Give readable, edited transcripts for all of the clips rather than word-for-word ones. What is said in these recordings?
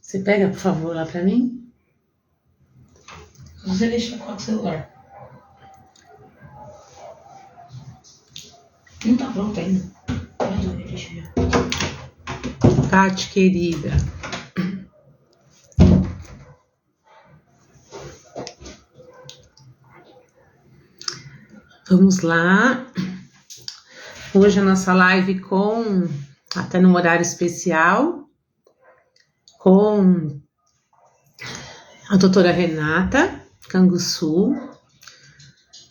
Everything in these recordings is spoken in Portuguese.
Você pega, por favor, lá pra mim? Você deixa com o celular. Não tá pronto ainda. Deixa eu ver. Tati, querida. Vamos lá. Hoje a nossa live até num horário especial, com a doutora Renata Canguçu,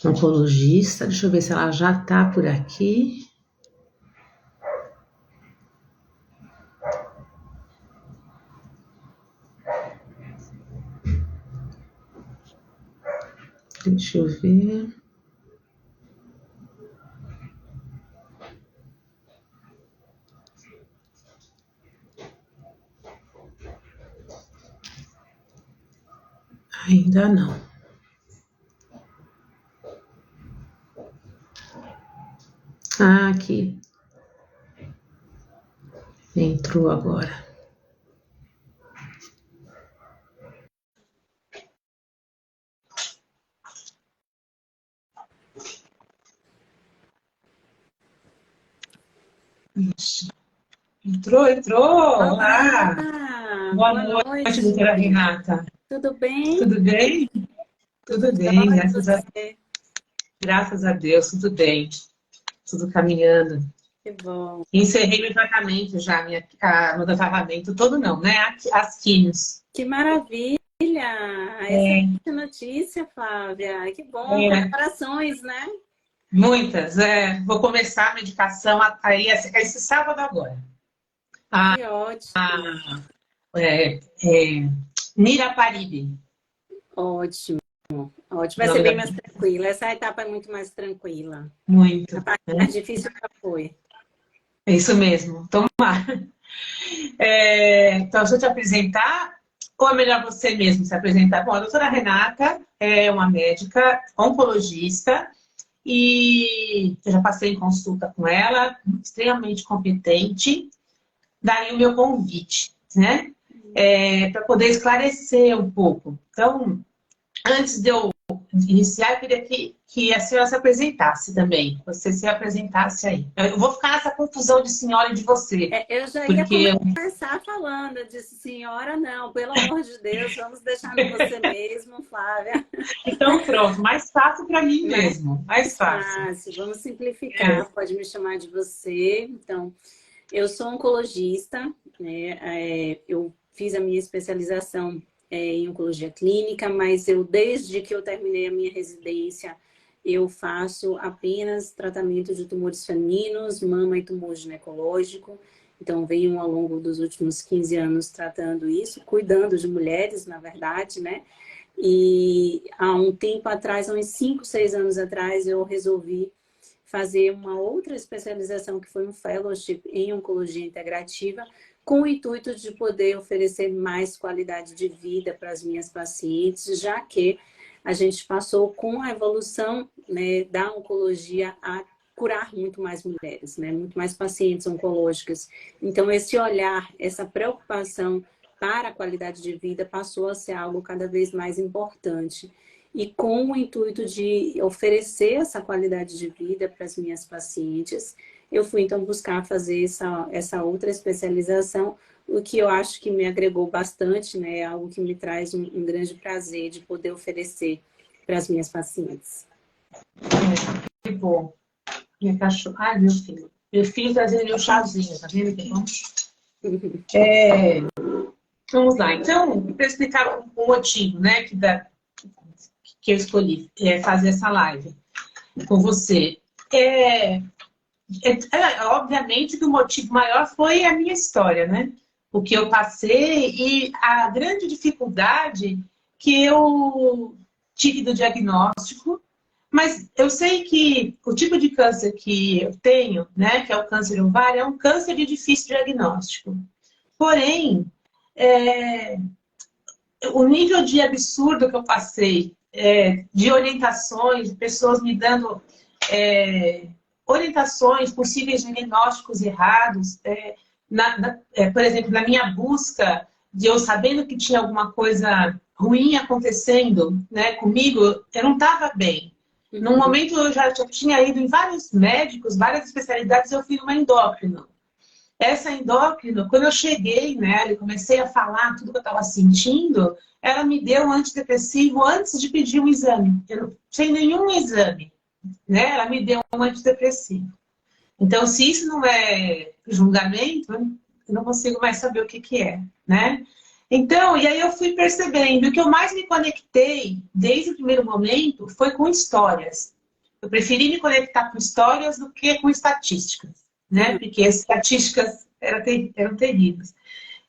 oncologista. Deixa eu ver se ela já está por aqui. Deixa eu ver. Ainda não. Ah, aqui. Entrou agora. Isso. Entrou. Olá. Boa noite, doutora Renata. Tudo bem? Tudo bem? Tudo bem, graças a Deus, tudo bem. Tudo caminhando. Que bom. Encerrei meu tratamento já, meu tratamento todo não, né? As químios. Que maravilha! Excelente notícia, Flávia. Que bom, comemorações, né? Muitas. Vou começar a medicação aí esse sábado agora. Que ótimo. Niraparib. Ótimo. Vai ser bem mais tranquila. Essa etapa é muito mais tranquila. Muito. A parte mais difícil já foi. É isso mesmo. Tomar. Então, deixa eu te apresentar. Ou é melhor você mesmo se apresentar? Bom, a doutora Renata é uma médica oncologista e eu já passei em consulta com ela, extremamente competente. Daí o meu convite, né? Para poder esclarecer um pouco. Então, antes de eu iniciar, eu queria que a senhora se apresentasse também. Você se apresentasse aí. Eu vou ficar nessa confusão de senhora e de você. Eu já ia começar falando. Eu disse, senhora, não, pelo amor de Deus, vamos deixar no você mesmo, Flávia. Então, pronto, mais fácil para mim mesmo. Mais fácil. Vamos simplificar, pode me chamar de você. Então, eu sou oncologista, né? Eu fiz a minha especialização em oncologia clínica, mas desde que eu terminei a minha residência, eu faço apenas tratamento de tumores femininos, mama e tumor ginecológico. Então, venho ao longo dos últimos 15 anos tratando isso, cuidando de mulheres, na verdade, né? E há um tempo atrás, há uns 5, 6 anos atrás, eu resolvi fazer uma outra especialização, que foi um fellowship em oncologia integrativa, com o intuito de poder oferecer mais qualidade de vida para as minhas pacientes, já que a gente passou com a evolução, né, da oncologia a curar muito mais mulheres, né, muito mais pacientes oncológicas. Então, esse olhar, essa preocupação para a qualidade de vida passou a ser algo cada vez mais importante. E com o intuito de oferecer essa qualidade de vida para as minhas pacientes, eu fui então buscar fazer essa outra especialização, o que eu acho que me agregou bastante, né? Algo que me traz um grande prazer de poder oferecer para as minhas pacientes. Que bom. Minha cachorra. Ai, meu filho. Meu filho trazendo meu chazinho, tá vendo que bom? Vamos lá. Então, para explicar o motivo, né, que eu escolhi fazer essa live com você. Obviamente que o motivo maior foi a minha história, né? O que eu passei e a grande dificuldade que eu tive do diagnóstico. Mas eu sei que o tipo de câncer que eu tenho, né, que é o câncer ovário, é um câncer de difícil diagnóstico. Porém, o nível de absurdo que eu passei, de orientações, de pessoas me dando orientações, possíveis diagnósticos errados, por exemplo, na minha busca de eu sabendo que tinha alguma coisa ruim acontecendo, né, comigo, eu não estava bem. Num momento eu já tinha ido em vários médicos, várias especialidades, eu fui numa endócrino. Essa endócrino, quando eu cheguei nela e comecei a falar tudo que eu estava sentindo, ela me deu um antidepressivo antes de pedir um exame. Sem nenhum exame, né? Ela me deu um antidepressivo. Então, se isso não é julgamento, eu não consigo mais saber o que que é, né? Então, e aí eu fui percebendo que eu mais me conectei, desde o primeiro momento, foi com histórias. Eu preferi me conectar com histórias do que com estatísticas, né? Porque as estatísticas eram terríveis.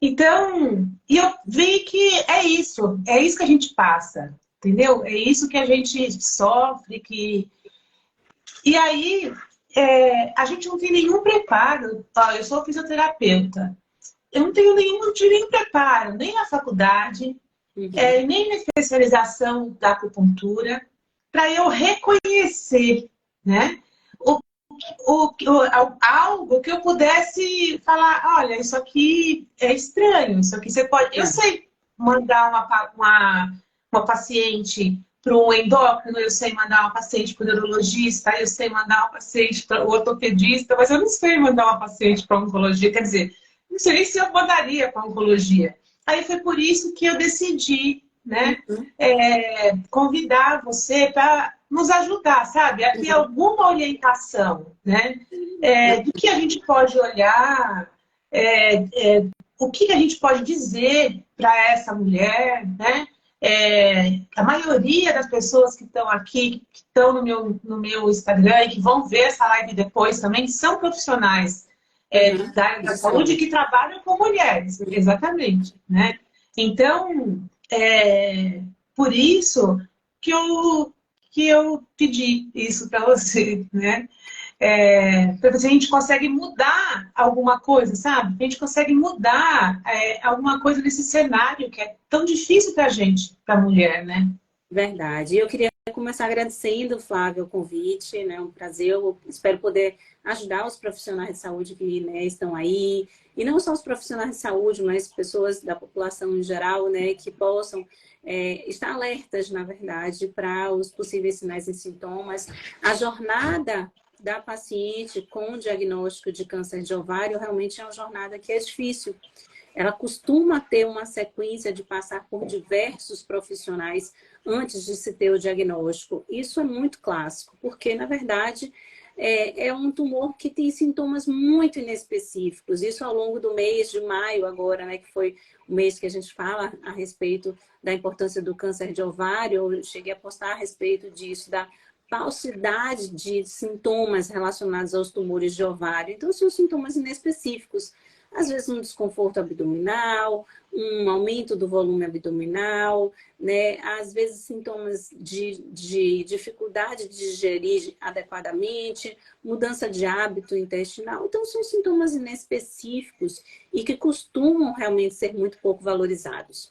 Então, e eu vi que é isso que a gente passa, entendeu? É isso que a gente sofre, que... E aí, a gente não tem nenhum preparo. Ó, eu sou fisioterapeuta. Eu não tenho nenhum preparo, nem na faculdade, nem na especialização da acupuntura, para eu reconhecer, né? Algo que eu pudesse falar, olha, isso aqui é estranho, isso aqui você pode... Eu sei mandar uma paciente para um endócrino, eu sei mandar uma paciente para o neurologista, eu sei mandar uma paciente para o ortopedista, mas eu não sei mandar uma paciente para oncologia, quer dizer, não sei se eu mandaria para oncologia. Aí foi por isso que eu decidi, né, convidar você para nos ajudar, sabe? A ter alguma orientação, né? Do que a gente pode olhar, o que a gente pode dizer para essa mulher, né? A maioria das pessoas que estão aqui, que estão no meu Instagram e que vão ver essa live depois também, são profissionais da área da saúde que trabalham com mulheres, exatamente, né? Então, por isso que eu pedi isso para você, né? Para ver se a gente consegue mudar alguma coisa, sabe? A gente consegue mudar alguma coisa nesse cenário que é tão difícil para a gente, para a mulher, né? Verdade. Eu queria começar agradecendo, Flávia, o convite, né? Um prazer. Eu espero poder ajudar os profissionais de saúde que, né, estão aí. E não só os profissionais de saúde, mas pessoas da população em geral, né? Que possam estar alertas, na verdade, para os possíveis sinais e sintomas. A jornada da paciente com o diagnóstico de câncer de ovário realmente é uma jornada que é difícil. Ela costuma ter uma sequência de passar por diversos profissionais antes de se ter o diagnóstico. Isso é muito clássico, porque, na verdade, é um tumor que tem sintomas muito inespecíficos. Isso ao longo do mês de maio agora, né, que foi o mês que a gente fala a respeito da importância do câncer de ovário. Eu cheguei a postar a respeito disso, da falsidade de sintomas relacionados aos tumores de ovário. Então, são sintomas inespecíficos. Às vezes um desconforto abdominal, um aumento do volume abdominal, né? Às vezes sintomas de dificuldade de digerir adequadamente, mudança de hábito intestinal. Então, são sintomas inespecíficos e que costumam realmente ser muito pouco valorizados.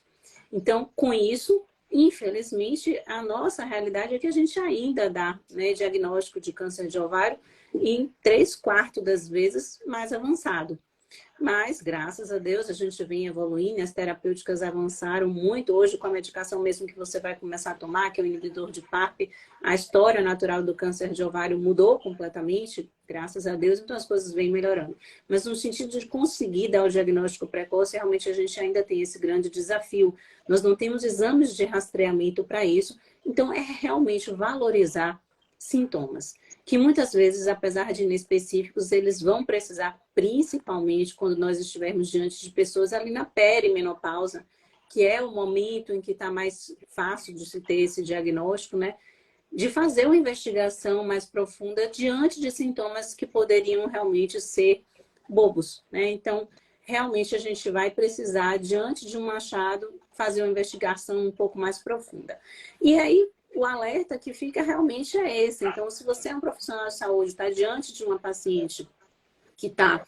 Então, com isso, infelizmente, a nossa realidade é que a gente ainda dá, né, diagnóstico de câncer de ovário em 3/4 das vezes mais avançado. Mas, graças a Deus, a gente vem evoluindo, as terapêuticas avançaram muito. Hoje, com a medicação mesmo que você vai começar a tomar, que é o inibidor de PARP, a história natural do câncer de ovário mudou completamente, graças a Deus, então as coisas vêm melhorando. Mas no sentido de conseguir dar o diagnóstico precoce, realmente a gente ainda tem esse grande desafio. Nós não temos exames de rastreamento para isso, então é realmente valorizar sintomas, que muitas vezes, apesar de inespecíficos, eles vão precisar, principalmente quando nós estivermos diante de pessoas ali na perimenopausa, que é o momento em que está mais fácil de se ter esse diagnóstico, né? De fazer uma investigação mais profunda diante de sintomas que poderiam realmente ser bobos, né? Então, realmente a gente vai precisar, diante de um achado, fazer uma investigação um pouco mais profunda. E aí, o alerta que fica realmente é esse. Então, se você é um profissional de saúde, está diante de uma paciente que está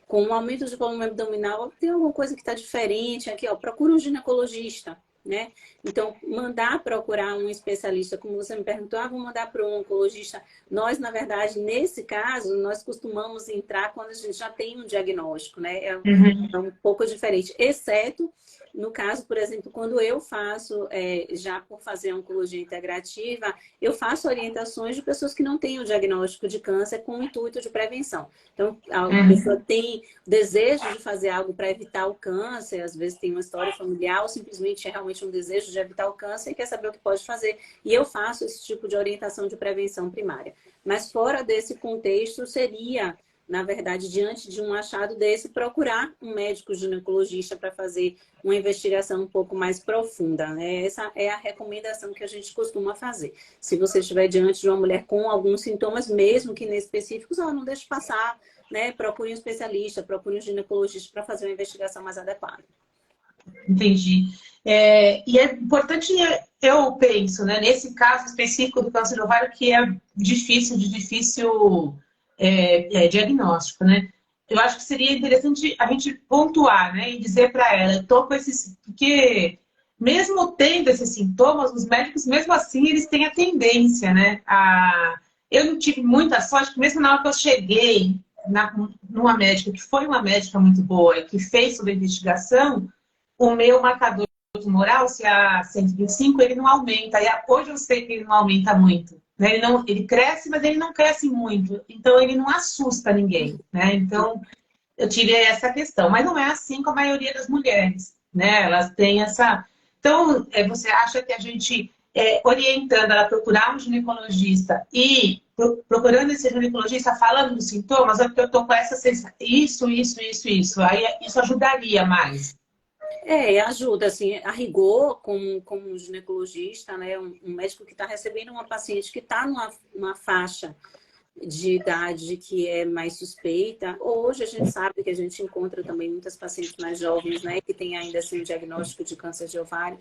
com um aumento de volume abdominal, tem alguma coisa que está diferente aqui, ó, procura um ginecologista, né? Então, mandar procurar um especialista, como você me perguntou, vou mandar para um oncologista. Nós, na verdade, nesse caso, nós costumamos entrar quando a gente já tem um diagnóstico, né? É um pouco diferente, exceto no caso, por exemplo, quando eu faço, já por fazer oncologia integrativa, eu faço orientações de pessoas que não têm o diagnóstico de câncer com o intuito de prevenção. Então, a pessoa tem desejo de fazer algo para evitar o câncer, às vezes tem uma história familiar, ou simplesmente é realmente um desejo de evitar o câncer e quer saber o que pode fazer. E eu faço esse tipo de orientação de prevenção primária. Mas fora desse contexto, seria, na verdade, diante de um achado desse, procurar um médico ginecologista para fazer uma investigação um pouco mais profunda, né? Essa é a recomendação que a gente costuma fazer. Se você estiver diante de uma mulher com alguns sintomas, mesmo que inespecíficos, não deixe passar, né? Procure um especialista, procure um ginecologista para fazer uma investigação mais adequada. Entendi. E é importante, eu penso, né, nesse caso específico do câncer de ovário, que é difícil diagnóstico, né? Eu acho que seria interessante a gente pontuar, né, e dizer para ela, eu tô com esses... Porque mesmo tendo esses sintomas, os médicos, mesmo assim, eles têm a tendência, né? Eu não tive muita sorte, porque mesmo na hora que eu cheguei numa médica, que foi uma médica muito boa e que fez sobre a investigação, o meu marcador tumoral, se a 125, ele não aumenta. E hoje eu sei que ele não aumenta muito. Né? Ele cresce, mas ele não cresce muito. Então, ele não assusta ninguém. Né? Então, eu tive essa questão. Mas não é assim com a maioria das mulheres. Né? Elas têm essa... Então, você acha que a gente, orientando ela a procurar um ginecologista e procurando esse ginecologista falando dos sintomas, é porque eu estou com essa sensação, isso. Aí isso ajudaria mais. Ajuda, assim, a rigor, como um ginecologista, né, um médico que está recebendo uma paciente que está numa faixa de idade que é mais suspeita. Hoje a gente sabe que a gente encontra também muitas pacientes mais jovens, né, que têm ainda assim um diagnóstico de câncer de ovário.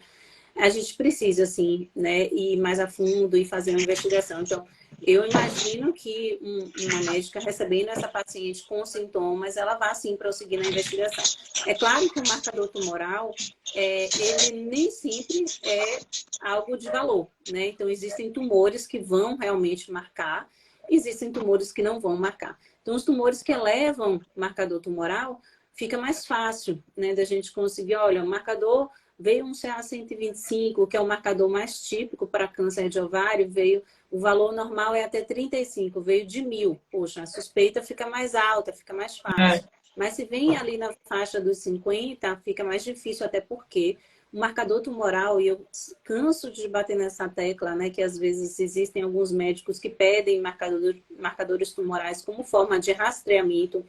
A gente precisa, assim, né, ir mais a fundo e fazer uma investigação. Então, eu imagino que uma médica recebendo essa paciente com sintomas, ela vai, sim, prosseguir na investigação. É claro que o marcador tumoral, ele nem sempre é algo de valor, né? Então, existem tumores que vão realmente marcar, existem tumores que não vão marcar. Então, os tumores que elevam marcador tumoral, fica mais fácil, né, da gente conseguir, olha, o marcador... Veio um CA-125, que é o marcador mais típico para câncer de ovário, o valor normal é até 35, veio de 1.000. Poxa, a suspeita fica mais alta, fica mais fácil. Mas se vem ali na faixa dos 50, fica mais difícil, até porque o marcador tumoral, e eu canso de bater nessa tecla, né, que às vezes existem alguns médicos que pedem marcadores tumorais como forma de rastreamento,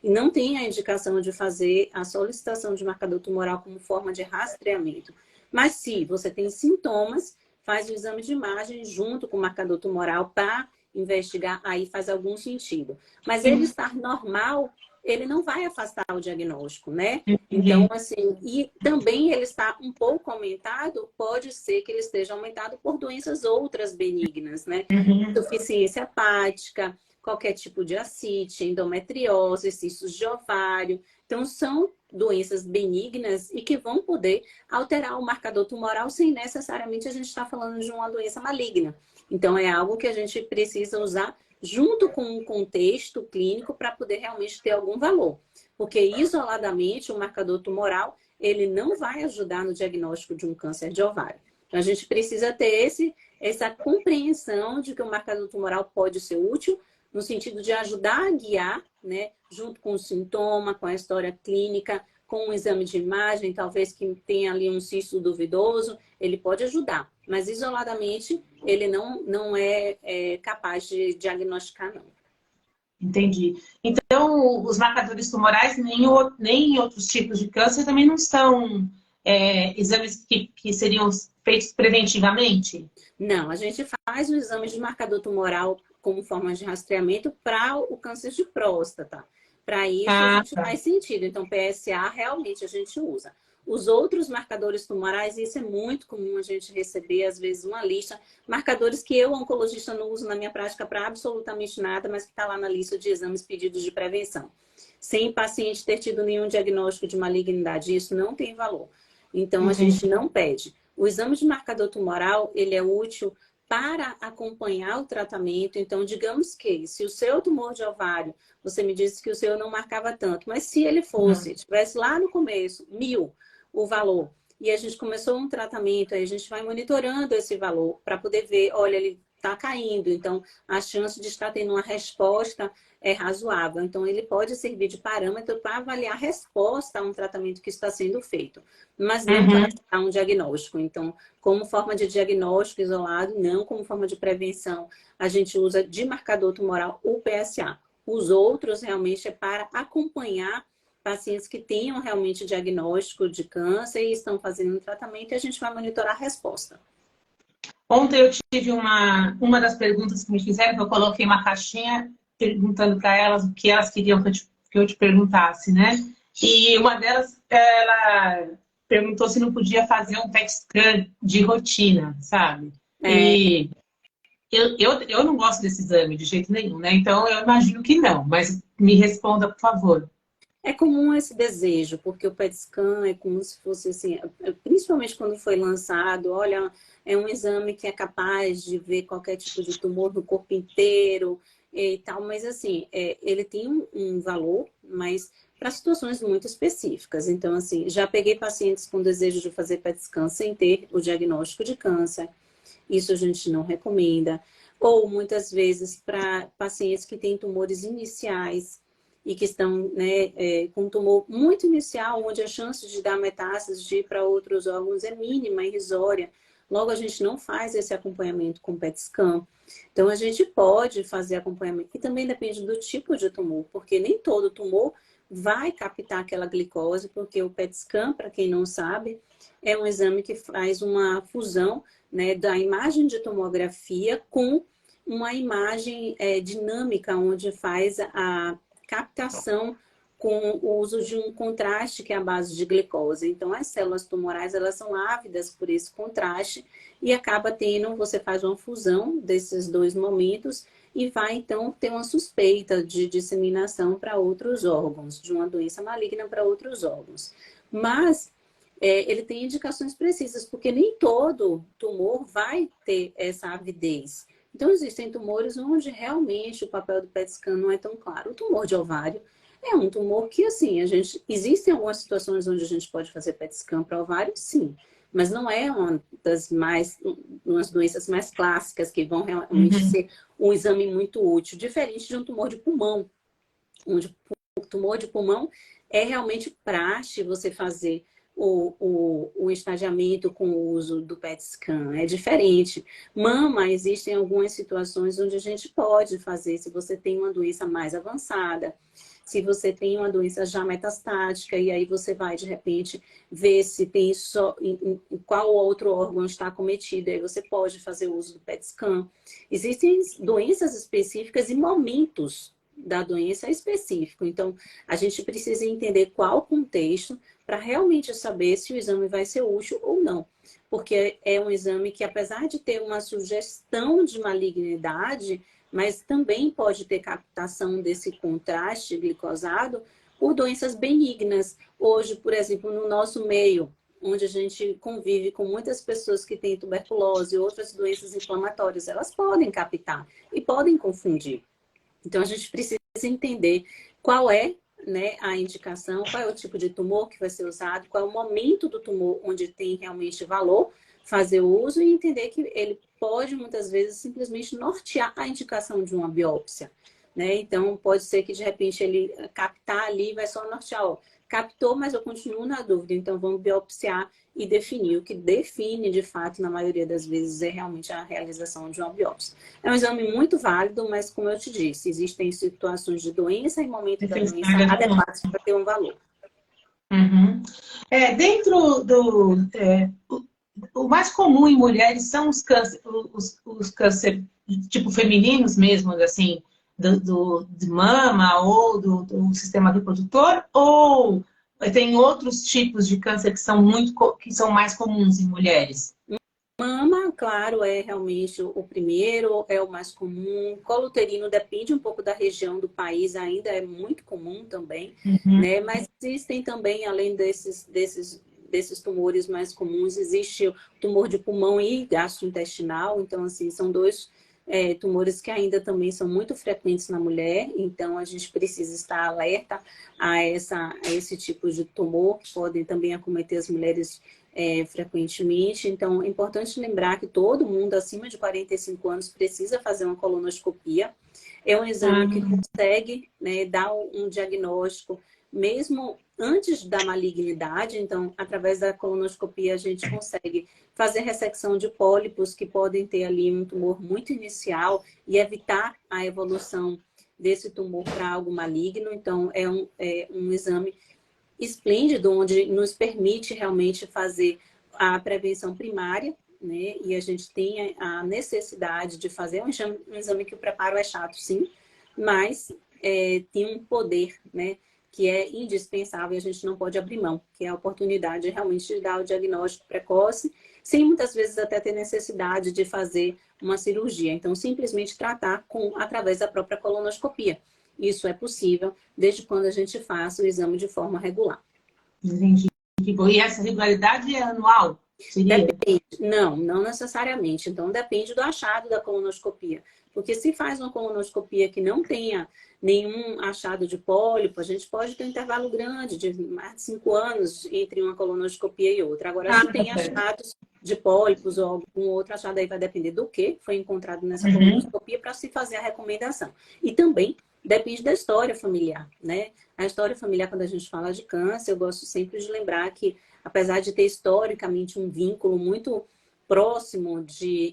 e não tem a indicação de fazer a solicitação de marcador tumoral como forma de rastreamento. Mas se você tem sintomas, faz o exame de imagem junto com o marcador tumoral para investigar, aí faz algum sentido. Mas ele estar normal, ele não vai afastar o diagnóstico, né? Então, assim, e também ele está um pouco aumentado, pode ser que ele esteja aumentado por doenças outras benignas, né? Insuficiência hepática, qualquer tipo de ascite, endometriose, cistos de ovário. Então, são doenças benignas e que vão poder alterar o marcador tumoral sem necessariamente a gente estar falando de uma doença maligna. Então, é algo que a gente precisa usar junto com um contexto clínico para poder realmente ter algum valor. Porque, isoladamente, o marcador tumoral, ele não vai ajudar no diagnóstico de um câncer de ovário. Então, a gente precisa ter essa compreensão de que o marcador tumoral pode ser útil, no sentido de ajudar a guiar, né, junto com o sintoma, com a história clínica, com um exame de imagem, talvez que tenha ali um cisto duvidoso, ele pode ajudar. Mas, isoladamente, ele não é capaz de diagnosticar, não. Entendi. Então, os marcadores tumorais, nem em outros tipos de câncer, também não são exames que seriam feitos preventivamente? Não, a gente faz o exame de marcador tumoral como forma de rastreamento para o câncer de próstata. Para isso, a gente faz sentido. Então, PSA realmente a gente usa. Os outros marcadores tumorais, isso é muito comum a gente receber, às vezes, uma lista. Marcadores que eu, oncologista, não uso na minha prática para absolutamente nada, mas que está lá na lista de exames pedidos de prevenção. Sem paciente ter tido nenhum diagnóstico de malignidade, isso não tem valor. Então, a gente não pede. O exame de marcador tumoral, ele é útil para acompanhar o tratamento. Então, digamos que se o seu tumor de ovário, você me disse que o seu não marcava tanto, mas se ele fosse, estivesse lá no começo, 1.000, o valor. E a gente começou um tratamento, aí a gente vai monitorando esse valor para poder ver, olha, ele está caindo, então a chance de estar tendo uma resposta é razoável. Então, ele pode servir de parâmetro para avaliar a resposta a um tratamento que está sendo feito, mas não para dar um diagnóstico. Então, como forma de diagnóstico isolado, não como forma de prevenção, a gente usa de marcador tumoral o PSA. Os outros realmente é para acompanhar pacientes que tenham realmente diagnóstico de câncer e estão fazendo um tratamento e a gente vai monitorar a resposta. Ontem eu tive uma das perguntas que me fizeram, que eu coloquei uma caixinha perguntando para elas o que elas queriam que eu te perguntasse, né? E uma delas, ela perguntou se não podia fazer um PET scan de rotina, sabe? E eu não gosto desse exame de jeito nenhum, né? Então eu imagino que não, mas me responda, por favor. É comum esse desejo, porque o PET scan é como se fosse assim, principalmente quando foi lançado, olha, é um exame que é capaz de ver qualquer tipo de tumor no corpo inteiro e tal, mas assim, ele tem um valor, mas para situações muito específicas. Então, assim, já peguei pacientes com desejo de fazer PET scan sem ter o diagnóstico de câncer, isso a gente não recomenda. Ou muitas vezes para pacientes que têm tumores iniciais, e que estão, né, com um tumor muito inicial, onde a chance de dar metástase de ir para outros órgãos é mínima, irrisória. Logo, a gente não faz esse acompanhamento com PET scan. Então, a gente pode fazer acompanhamento. E também depende do tipo de tumor, porque nem todo tumor vai captar aquela glicose, porque o PET scan, para quem não sabe, é um exame que faz uma fusão, né, da imagem de tomografia com uma imagem dinâmica, onde faz a captação com o uso de um contraste que é a base de glicose. Então, as células tumorais, elas são ávidas por esse contraste e acaba tendo, você faz uma fusão desses dois momentos e vai, então, ter uma suspeita de disseminação para outros órgãos, de uma doença maligna para outros órgãos. Mas ele tem indicações precisas, porque nem todo tumor vai ter essa avidez. Então, existem tumores onde realmente o papel do PET scan não é tão claro. O tumor de ovário é um tumor que, assim, existem algumas situações onde a gente pode fazer PET scan para ovário, sim. Mas não é uma das doenças mais clássicas que vão realmente ser um exame muito útil. Diferente de um tumor de pulmão, onde o tumor de pulmão é realmente praxe você fazer o estadiamento com o uso do PET scan. É diferente. Mama, existem algumas situações onde a gente pode fazer, se você tem uma doença mais avançada, se você tem uma doença já metastática, e aí você vai, de repente, ver se tem só em qual outro órgão está acometido, aí você pode fazer o uso do PET scan. Existem doenças específicas e momentos da doença específico. Então, a gente precisa entender qual o contexto para realmente saber se o exame vai ser útil ou não. Porque é um exame que, apesar de ter uma sugestão de malignidade, mas também pode ter captação desse contraste glicosado por doenças benignas. Hoje, por exemplo, no nosso meio, onde a gente convive com muitas pessoas que têm tuberculose e outras doenças inflamatórias, elas podem captar e podem confundir. Então, a gente precisa entender qual é, né, a indicação, qual é o tipo de tumor que vai ser usado, qual é o momento do tumor onde tem realmente valor fazer o uso e entender que ele pode, muitas vezes, simplesmente nortear a indicação de uma biópsia, né? Então, pode ser que, de repente, ele captar ali e vai só nortear, ó, captou, mas eu continuo na dúvida, então vamos biopsiar e definir. O que define, de fato, na maioria das vezes, é realmente a realização de uma biópsia. É um exame muito válido, mas, como eu te disse, existem situações de doença e momento da doença adequados para ter um valor. Dentro do... o mais comum em mulheres são os câncer tipo femininos mesmo, assim, de mama ou do sistema reprodutor, ou tem outros tipos de câncer que são mais comuns em mulheres? Mama, claro, é realmente o primeiro, é o mais comum. Colo uterino depende um pouco da região do país, ainda é muito comum também, né? Mas existem também, além desses tumores mais comuns, existe o tumor de pulmão e gastrointestinal. Então, assim, são dois tumores que ainda também são muito frequentes na mulher, então a gente precisa estar alerta a esse tipo de tumor, que podem também acometer as mulheres frequentemente. Então, é importante lembrar que todo mundo acima de 45 anos precisa fazer uma colonoscopia. É um exame que consegue, né, dar um diagnóstico mesmo antes da malignidade. Então, através da colonoscopia, a gente consegue fazer ressecção de pólipos que podem ter ali um tumor muito inicial e evitar a evolução desse tumor para algo maligno. Então, é um exame esplêndido, onde nos permite realmente fazer a prevenção primária, né? E a gente tem a necessidade de fazer um exame que o preparo é chato, sim, mas tem um poder, né, que é indispensável e a gente não pode abrir mão, que é a oportunidade realmente de dar o diagnóstico precoce, sem muitas vezes até ter necessidade de fazer uma cirurgia. Então, simplesmente tratar através da própria colonoscopia. Isso é possível desde quando a gente faça o exame de forma regular. Entendi. E essa regularidade é anual? Seria? Depende. Não necessariamente. Então, depende do achado da colonoscopia. Porque se faz uma colonoscopia que não tenha nenhum achado de pólipo, a gente pode ter um intervalo grande, de mais de 5 anos, entre uma colonoscopia e outra. Agora, se tem achados de pólipos ou algum outro achado, aí vai depender do que foi encontrado nessa colonoscopia para se fazer a recomendação. E também depende da história familiar, né? A história familiar, quando a gente fala de câncer, eu gosto sempre de lembrar que, apesar de ter historicamente um vínculo muito próximo de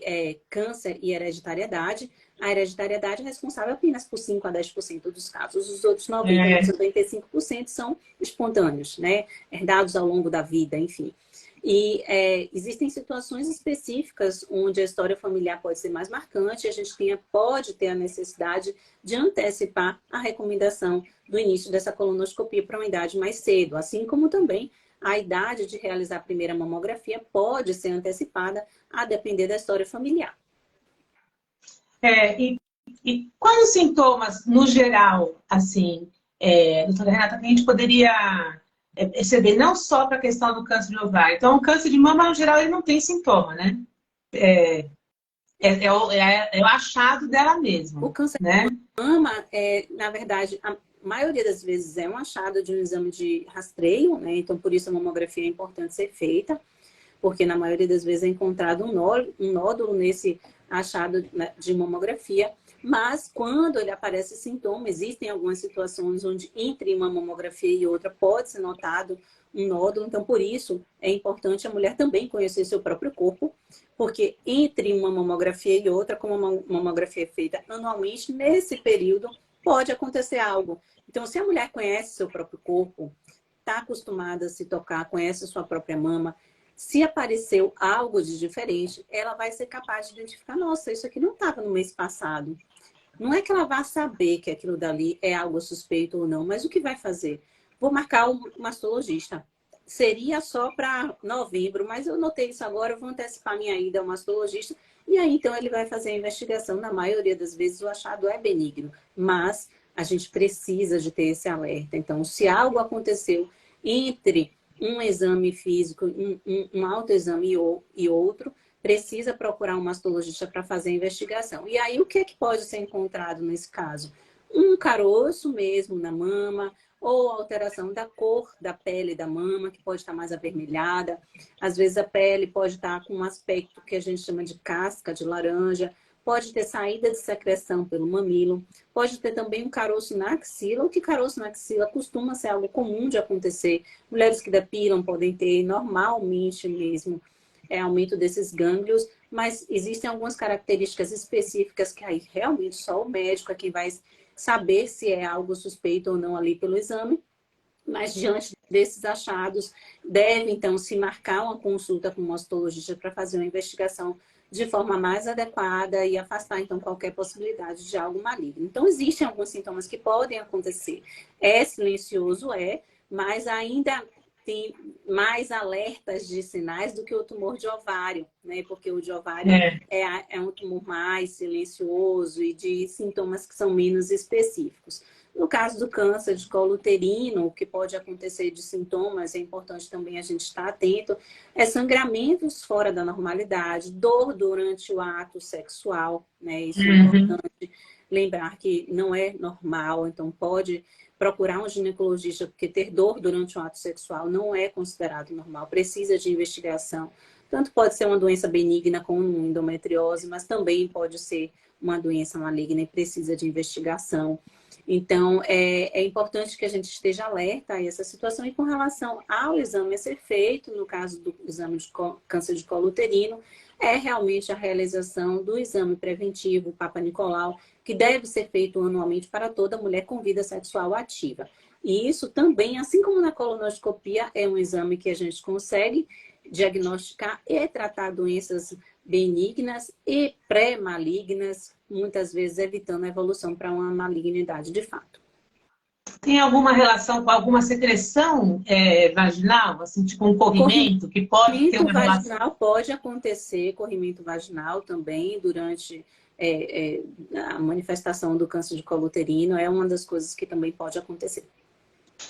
câncer e hereditariedade, a hereditariedade é responsável apenas por 5 a 10% dos casos. Os outros 95% são espontâneos, né? Herdados ao longo da vida, enfim. E existem situações específicas onde a história familiar pode ser mais marcante, a gente pode ter a necessidade de antecipar a recomendação do início dessa colonoscopia para uma idade mais cedo, assim como também a idade de realizar a primeira mamografia pode ser antecipada a depender da história familiar. E quais os sintomas, no geral, assim, doutora Renata, que a gente poderia perceber, não só para a questão do câncer de ovário? Então, o câncer de mama, no geral, ele não tem sintoma, né? É o achado dela mesma. O câncer né? de mama, na verdade, a maioria das vezes é um achado de um exame de rastreio, né? Então, por isso a mamografia é importante ser feita, porque na maioria das vezes é encontrado um nódulo nesse achado de mamografia. Mas quando ele aparece sintoma, existem algumas situações onde entre uma mamografia e outra pode ser notado um nódulo. Então, por isso, é importante a mulher também conhecer seu próprio corpo, porque entre uma mamografia e outra, como a mamografia é feita anualmente, nesse período pode acontecer algo. Então, se a mulher conhece seu próprio corpo, está acostumada a se tocar, conhece sua própria mama, se apareceu algo de diferente, ela vai ser capaz de identificar, nossa, isso aqui não estava no mês passado. Não é que ela vá saber que aquilo dali é algo suspeito ou não, mas o que vai fazer? Vou marcar um mastologista. Seria só para novembro, mas eu notei isso agora, eu vou antecipar minha ida ao mastologista. E aí, então, ele vai fazer a investigação. Na maioria das vezes, o achado é benigno, mas a gente precisa de ter esse alerta. Então, se algo aconteceu entre um exame físico, um autoexame e outro, precisa procurar um mastologista para fazer a investigação. E aí, o que é que pode ser encontrado nesse caso? Um caroço mesmo na mama, ou alteração da cor da pele da mama, que pode estar mais avermelhada. Às vezes a pele pode estar com um aspecto que a gente chama de casca de laranja, pode ter saída de secreção pelo mamilo, pode ter também um caroço na axila, o que caroço na axila costuma ser algo comum de acontecer. Mulheres que depilam podem ter normalmente mesmo aumento desses gânglios, mas existem algumas características específicas que aí realmente só o médico é quem vai saber se é algo suspeito ou não ali pelo exame. Mas diante desses achados, deve então se marcar uma consulta com o mastologista para fazer uma investigação de forma mais adequada e afastar então qualquer possibilidade de algo maligno. Então existem alguns sintomas que podem acontecer. É silencioso, mas ainda tem mais alertas de sinais do que o tumor de ovário, né? Porque o de ovário é um tumor mais silencioso e de sintomas que são menos específicos. No caso do câncer de colo uterino, o que pode acontecer de sintomas, é importante também a gente estar atento, é sangramentos fora da normalidade, dor durante o ato sexual, né? Isso é importante lembrar que não é normal, então pode procurar um ginecologista, porque ter dor durante o ato sexual não é considerado normal, precisa de investigação. Tanto pode ser uma doença benigna como endometriose, mas também pode ser uma doença maligna e precisa de investigação. Então, é importante que a gente esteja alerta a essa situação. E com relação ao exame a ser feito, no caso do exame de câncer de colo uterino, é realmente a realização do exame preventivo Papa Nicolau, que deve ser feito anualmente para toda mulher com vida sexual ativa. E isso também, assim como na colonoscopia, é um exame que a gente consegue diagnosticar e tratar doenças benignas e pré-malignas, muitas vezes evitando a evolução para uma malignidade de fato. Tem alguma relação com alguma secreção vaginal, assim, tipo um corrimento, que pode ter uma relação? Corrimento vaginal pode acontecer, corrimento vaginal também durante a manifestação do câncer de colo uterino, é uma das coisas que também pode acontecer.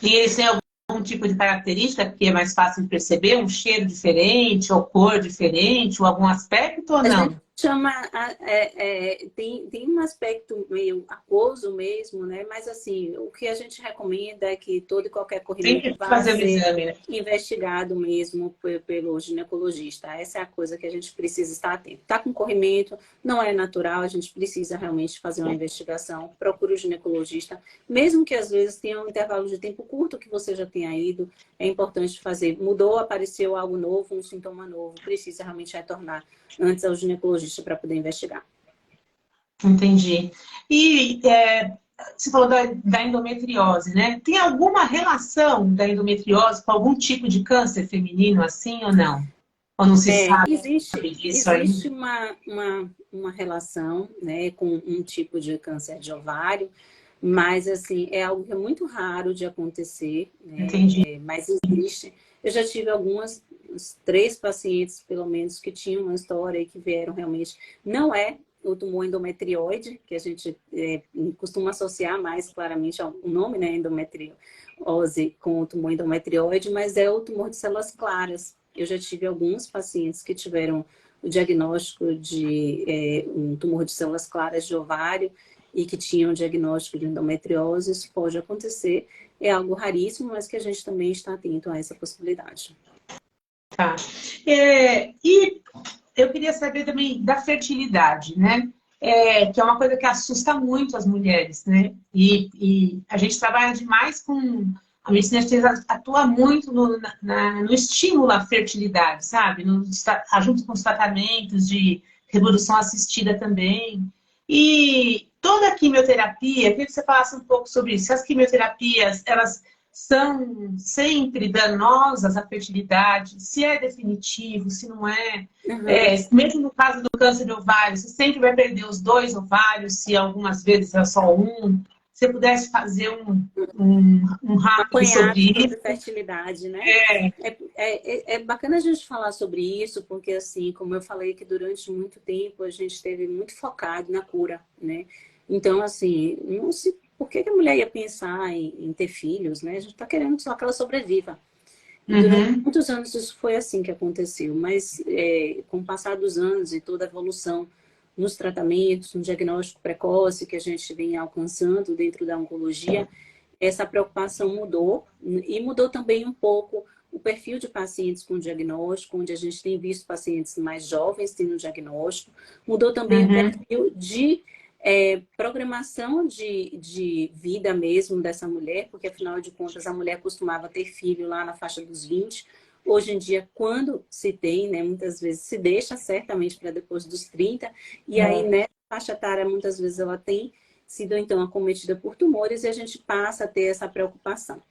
E eles têm algum tipo de característica que é mais fácil de perceber? Um cheiro diferente, ou cor diferente, ou algum aspecto ou não? A gente chama, tem um aspecto meio aquoso mesmo, né? Mas assim, o que a gente recomenda é que todo e qualquer corrimento vá ser exame, né? investigado mesmo pelo ginecologista. Essa é a coisa que a gente precisa estar atento. Tá com corrimento, não é natural, a gente precisa realmente fazer uma investigação. Procure o ginecologista, mesmo que às vezes tenha um intervalo de tempo curto que você já tenha ido, é importante fazer. Mudou, apareceu algo novo, um sintoma novo, precisa realmente retornar antes ao ginecologista para poder investigar. Entendi. E você falou da endometriose, né? Tem alguma relação da endometriose com algum tipo de câncer feminino, assim ou não? Ou não se sabe disso aí? Existe uma relação, né, com um tipo de câncer de ovário, mas assim, é algo que é muito raro de acontecer, né? Entendi. Mas existe. Eu já tive uns 3 pacientes, pelo menos, que tinham uma história e que vieram realmente. Não é o tumor endometrioide, que a gente costuma associar mais claramente ao nome, né, endometriose com o tumor endometrioide, mas é o tumor de células claras. Eu já tive alguns pacientes que tiveram o diagnóstico de um tumor de células claras de ovário e que tinham diagnóstico de endometriose. Isso pode acontecer, é algo raríssimo, mas que a gente também está atento a essa possibilidade. Tá. E eu queria saber também da fertilidade, né? Que é uma coisa que assusta muito as mulheres, né? E a gente trabalha demais com... A medicina chinesa atua muito no estímulo à fertilidade, sabe? Junto com os tratamentos de reprodução assistida também. E toda a quimioterapia, eu queria que você falasse um pouco sobre isso. As quimioterapias, elas são sempre danosas à fertilidade? Se é definitivo, se não é? Mesmo no caso do câncer de ovário, você sempre vai perder os 2 ovários, se algumas vezes é só um. Se você pudesse fazer um rápido sobre isso. Sobre fertilidade, né? É bacana a gente falar sobre isso, porque assim, como eu falei que durante muito tempo a gente esteve muito focado na cura, né? Então, assim, por que a mulher ia pensar em ter filhos, né? A gente está querendo só que ela sobreviva. E durante muitos anos isso foi assim que aconteceu, mas com o passar dos anos e toda a evolução nos tratamentos, no diagnóstico precoce que a gente vem alcançando dentro da oncologia, essa preocupação mudou e mudou também um pouco o perfil de pacientes com diagnóstico, onde a gente tem visto pacientes mais jovens tendo diagnóstico, mudou também o perfil de programação de vida mesmo dessa mulher, porque afinal de contas a mulher costumava ter filho lá na faixa dos 20. Hoje em dia, quando se tem, né, muitas vezes se deixa certamente para depois dos 30, e aí nessa faixa etária muitas vezes ela tem sido então acometida por tumores e a gente passa a ter essa preocupação.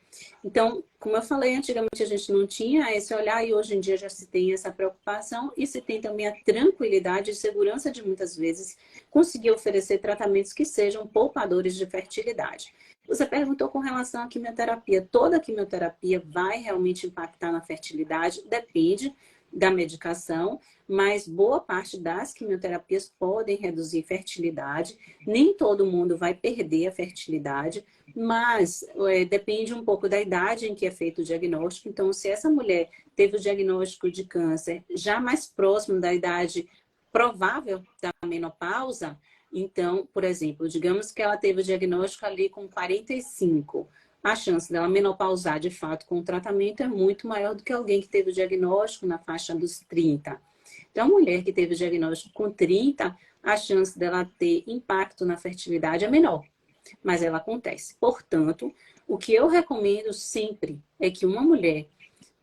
Então, como eu falei, antigamente a gente não tinha esse olhar e hoje em dia já se tem essa preocupação e se tem também a tranquilidade e segurança de muitas vezes conseguir oferecer tratamentos que sejam poupadores de fertilidade. Você perguntou com relação à quimioterapia. Toda quimioterapia vai realmente impactar na fertilidade? Depende da medicação, mas boa parte das quimioterapias podem reduzir fertilidade. Nem todo mundo vai perder a fertilidade, mas depende um pouco da idade em que é feito o diagnóstico. Então, se essa mulher teve o diagnóstico de câncer já mais próximo da idade provável da menopausa, então, por exemplo, digamos que ela teve o diagnóstico ali com 45, a chance dela menopausar de fato com o tratamento é muito maior do que alguém que teve o diagnóstico na faixa dos 30. Então, a mulher que teve o diagnóstico com 30, a chance dela ter impacto na fertilidade é menor, mas ela acontece. Portanto, o que eu recomendo sempre é que uma mulher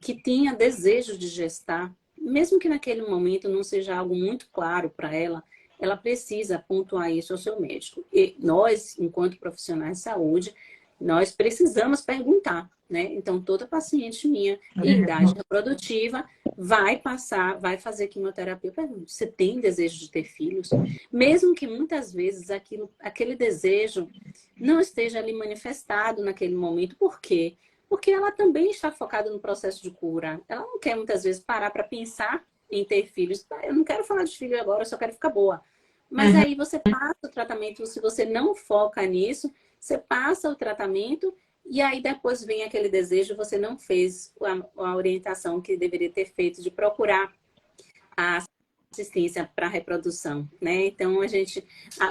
que tenha desejo de gestar, mesmo que naquele momento não seja algo muito claro para ela, ela precisa pontuar isso ao seu médico. E nós, enquanto profissionais de saúde, nós precisamos perguntar, né? Então, toda paciente minha em idade reprodutiva vai fazer quimioterapia. Eu pergunto, você tem desejo de ter filhos? Mesmo que muitas vezes aquele desejo não esteja ali manifestado naquele momento. Por quê? Porque ela também está focada no processo de cura. Ela não quer muitas vezes parar para pensar em ter filhos. Eu não quero falar de filho agora, eu só quero ficar boa. Mas aí você passa o tratamento, se você não foca nisso, você passa o tratamento e aí depois vem aquele desejo, você não fez a orientação que deveria ter feito de procurar a assistência para a reprodução, né? Então,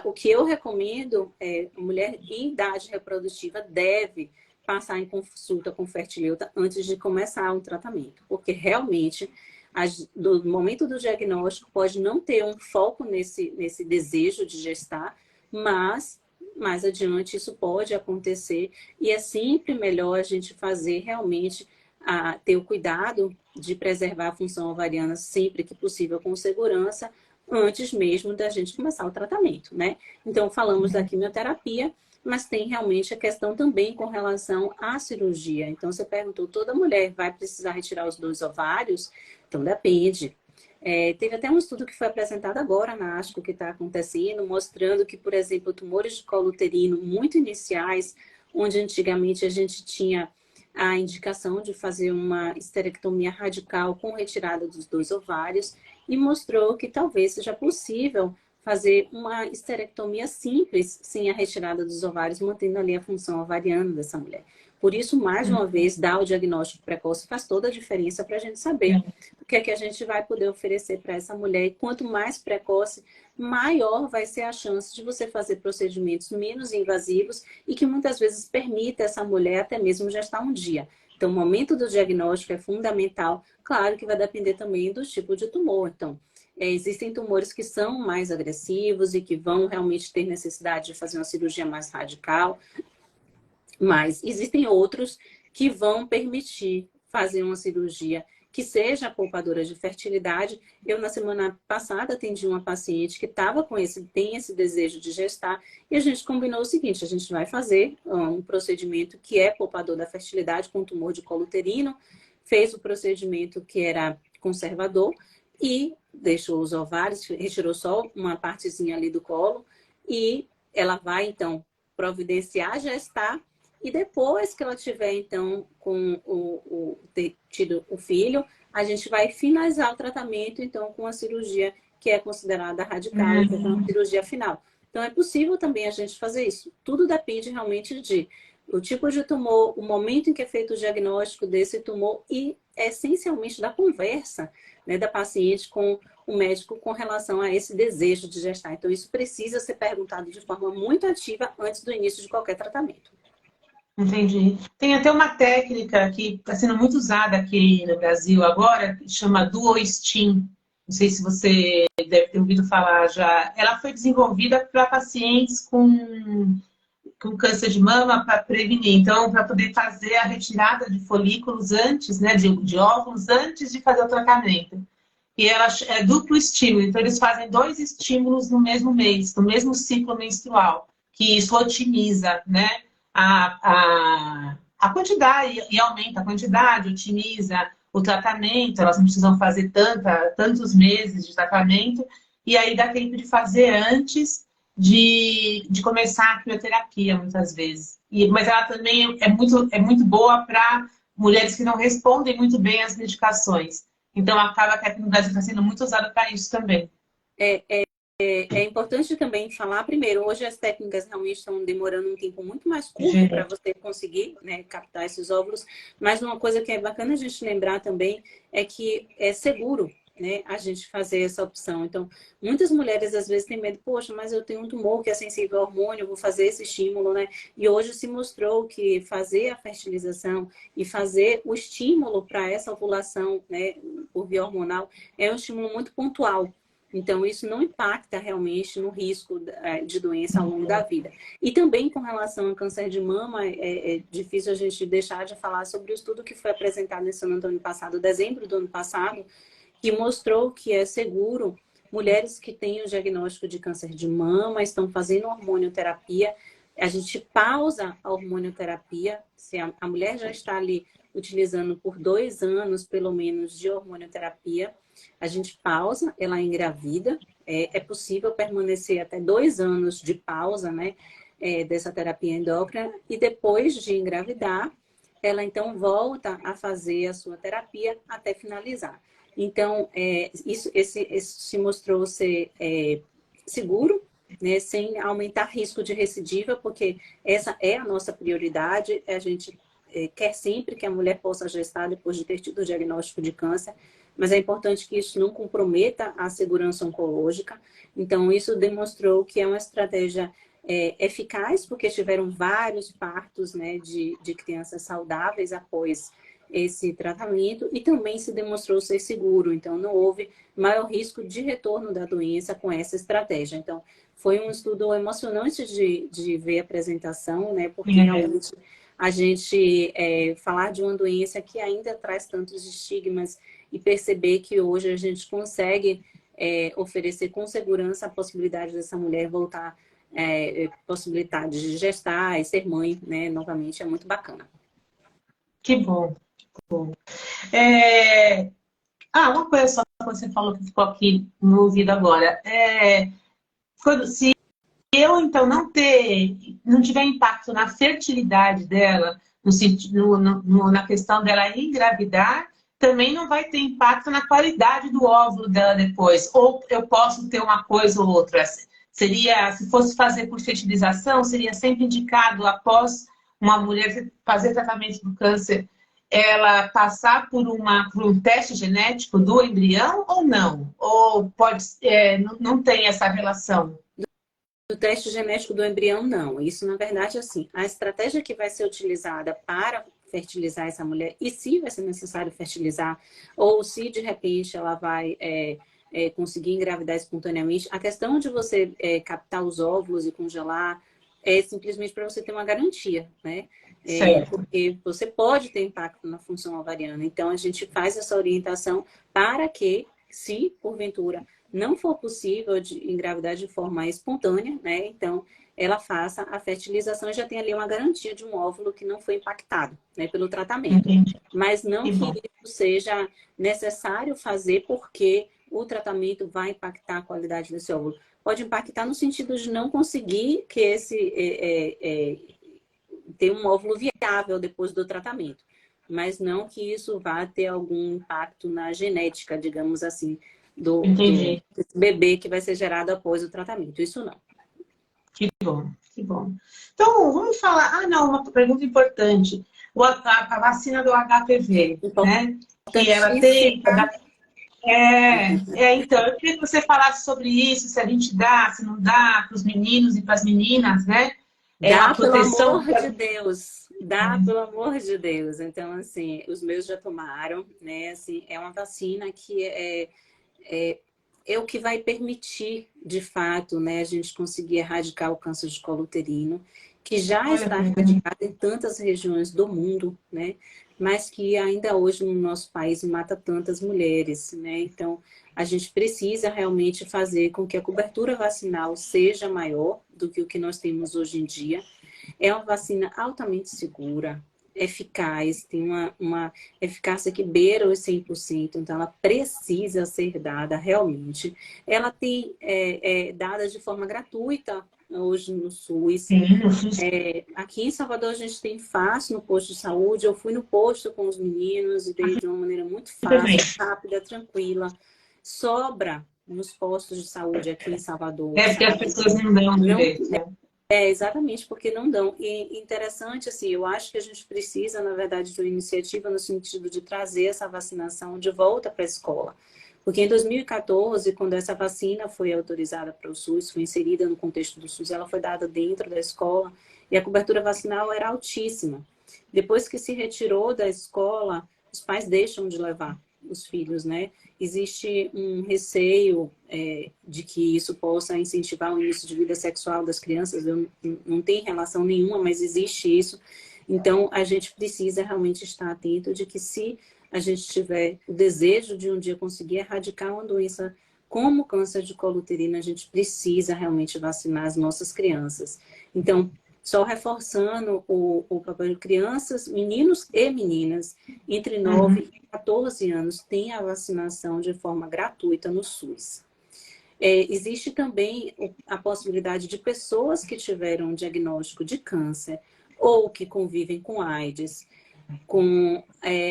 o que eu recomendo é a mulher em idade reprodutiva deve passar em consulta com fertileuta antes de começar o tratamento, porque realmente do momento do diagnóstico pode não ter um foco nesse desejo de gestar, mas mais adiante isso pode acontecer e é sempre melhor a gente fazer realmente ter o cuidado de preservar a função ovariana sempre que possível com segurança antes mesmo da gente começar o tratamento, né? Então falamos da quimioterapia, mas tem realmente a questão também com relação à cirurgia. Então você perguntou, toda mulher vai precisar retirar os 2 ovários? Então depende. Teve até um estudo que foi apresentado agora na ASCO que está acontecendo, mostrando que, por exemplo, tumores de colo uterino muito iniciais, onde antigamente a gente tinha a indicação de fazer uma esterectomia radical com retirada dos 2 ovários, e mostrou que talvez seja possível fazer uma esterectomia simples, sem a retirada dos ovários, mantendo ali a função ovariana dessa mulher. Por isso, mais uma vez, dar o diagnóstico precoce faz toda a diferença para a gente saber o que é que a gente vai poder oferecer para essa mulher. E quanto mais precoce, maior vai ser a chance de você fazer procedimentos menos invasivos e que muitas vezes permita essa mulher até mesmo gestar um dia. Então, o momento do diagnóstico é fundamental. Claro que vai depender também do tipo de tumor. Então, existem tumores que são mais agressivos e que vão realmente ter necessidade de fazer uma cirurgia mais radical. Mas existem outros que vão permitir fazer uma cirurgia que seja poupadora de fertilidade. Eu, na semana passada, atendi uma paciente que tem esse desejo de gestar e a gente combinou o seguinte, a gente vai fazer um procedimento que é poupador da fertilidade com tumor de colo uterino, fez o procedimento que era conservador e deixou os ovários, retirou só uma partezinha ali do colo e ela vai, então, providenciar gestar. E depois que ela tiver, então, ter tido o filho, a gente vai finalizar o tratamento, então, com a cirurgia que é considerada radical, que é uma cirurgia final. Então, é possível também a gente fazer isso. Tudo depende realmente do tipo de tumor, o momento em que é feito o diagnóstico desse tumor e, essencialmente, da conversa, né, da paciente com o médico com relação a esse desejo de gestar. Então, isso precisa ser perguntado de forma muito ativa antes do início de qualquer tratamento. Entendi. Tem até uma técnica que está sendo muito usada aqui no Brasil agora, que chama Duo-Stim. Não sei se você deve ter ouvido falar já. Ela foi desenvolvida para pacientes com câncer de mama para prevenir. Então, para poder fazer a retirada de folículos antes, né, de óvulos, antes de fazer o tratamento. E ela é duplo estímulo. Então, eles fazem 2 estímulos no mesmo mês, no mesmo ciclo menstrual, que isso otimiza, né? A quantidade e aumenta a quantidade, otimiza o tratamento, elas não precisam fazer tantos meses de tratamento, e aí dá tempo de fazer antes de começar a quimioterapia, muitas vezes. Mas ela também é muito boa para mulheres que não respondem muito bem às medicações. Então, acaba que aqui no Brasil está sendo muito usada para isso também. É importante também falar, primeiro, hoje as técnicas realmente estão demorando um tempo muito mais curto para você conseguir, né, captar esses óvulos, mas uma coisa que é bacana a gente lembrar também é que é seguro, né, a gente fazer essa opção. Então, muitas mulheres às vezes têm medo, poxa, mas eu tenho um tumor que é sensível ao hormônio, eu vou fazer esse estímulo, né? E hoje se mostrou que fazer a fertilização e fazer o estímulo para essa ovulação, né, por via hormonal, é um estímulo muito pontual. Então, isso não impacta realmente no risco de doença ao longo da vida. E também com relação ao câncer de mama, é difícil a gente deixar de falar sobre o estudo que foi apresentado nesse ano do ano passado, dezembro do ano passado, que mostrou que é seguro mulheres que têm o diagnóstico de câncer de mama, estão fazendo hormonioterapia, a gente pausa a hormonioterapia, se a mulher já está ali utilizando por 2 anos, pelo menos, de hormonioterapia, a gente pausa, ela engravida, é possível permanecer até 2 anos de pausa, né, dessa terapia endócrina, e depois de engravidar, ela então volta a fazer a sua terapia até finalizar. Então, isso se mostrou ser seguro, né, sem aumentar risco de recidiva, porque essa é a nossa prioridade, a gente quer sempre que a mulher possa gestar depois de ter tido o diagnóstico de câncer, mas é importante que isso não comprometa a segurança oncológica. Então, isso demonstrou que é uma estratégia eficaz, porque tiveram vários partos, né, de crianças saudáveis após esse tratamento, e também se demonstrou ser seguro. Então, não houve maior risco de retorno da doença com essa estratégia. Então, foi um estudo emocionante de ver a apresentação, né, porque realmente a gente falar de uma doença que ainda traz tantos estigmas e perceber que hoje a gente consegue oferecer com segurança a possibilidade dessa mulher voltar, possibilidade de gestar e ser mãe, né, novamente, é muito bacana. Que bom. Bom. Uma coisa só que você falou que ficou aqui no ouvido agora. Se eu, então, não tiver impacto na fertilidade dela, no sentido, na questão dela engravidar, também não vai ter impacto na qualidade do óvulo dela depois. Ou eu posso ter uma coisa ou outra. Se fosse fazer por fertilização, seria sempre indicado após uma mulher fazer tratamento do câncer, ela passar por um teste genético do embrião ou não? Ou não tem essa relação? O teste genético do embrião, não. Isso, na verdade, assim, a estratégia que vai ser utilizada para fertilizar essa mulher, e se vai ser necessário fertilizar, ou se de repente ela vai conseguir engravidar espontaneamente, a questão de você captar os óvulos e congelar é simplesmente para você ter uma garantia, né? Porque você pode ter impacto na função ovariana. Então, a gente faz essa orientação para que, se porventura não for possível de engravidar de forma espontânea, né? Então, ela faça a fertilização e já tem ali uma garantia de um óvulo que não foi impactado, né, pelo tratamento. Entendi. Mas não que isso seja necessário fazer porque o tratamento vai impactar a qualidade desse óvulo. Pode impactar no sentido de não conseguir que ter um óvulo viável depois do tratamento. Mas não que isso vá ter algum impacto na genética, digamos assim, do bebê que vai ser gerado após o tratamento. Isso não. Que bom, que bom. Então, vamos falar... uma pergunta importante. A vacina do HPV, né? Que ela tem... Então, eu queria que você falasse sobre isso, se a gente dá, se não dá, para os meninos e para as meninas, né? Dá, pelo amor de Deus. Dá, pelo amor de Deus. Então, assim, os meus já tomaram, né? Assim, é uma vacina que é o que vai permitir, de fato, né, a gente conseguir erradicar o câncer de colo uterino, que já está erradicado em tantas regiões do mundo, né? Mas que ainda hoje no nosso país mata tantas mulheres, né? Então, a gente precisa realmente fazer com que a cobertura vacinal seja maior do que o que nós temos hoje em dia. É uma vacina altamente segura, eficaz, tem uma eficácia que beira os 100%, então ela precisa ser dada realmente. Ela tem dada de forma gratuita hoje no SUS. Sim, no SUS. Aqui em Salvador a gente tem fácil no posto de saúde. Eu fui no posto com os meninos e dei de uma maneira muito fácil, rápida, tranquila. Sobra nos postos de saúde aqui em Salvador. Porque as pessoas não dão direito, né? Exatamente, porque não dão. E interessante, assim, eu acho que a gente precisa, na verdade, de uma iniciativa no sentido de trazer essa vacinação de volta para a escola. Porque em 2014, quando essa vacina foi autorizada para o SUS, foi inserida no contexto do SUS, ela foi dada dentro da escola e a cobertura vacinal era altíssima. Depois que se retirou da escola, os pais deixam de levar os filhos, né? Existe um receio de que isso possa incentivar o início de vida sexual das crianças. Não tem relação nenhuma, mas existe isso. Então, a gente precisa realmente estar atento de que se a gente tiver o desejo de um dia conseguir erradicar uma doença como o câncer de colo uterino, a gente precisa realmente vacinar as nossas crianças. Então, só reforçando o papel de crianças, meninos e meninas, entre 9 e 14 anos, têm a vacinação de forma gratuita no SUS. Existe também a possibilidade de pessoas que tiveram um diagnóstico de câncer ou que convivem com AIDS,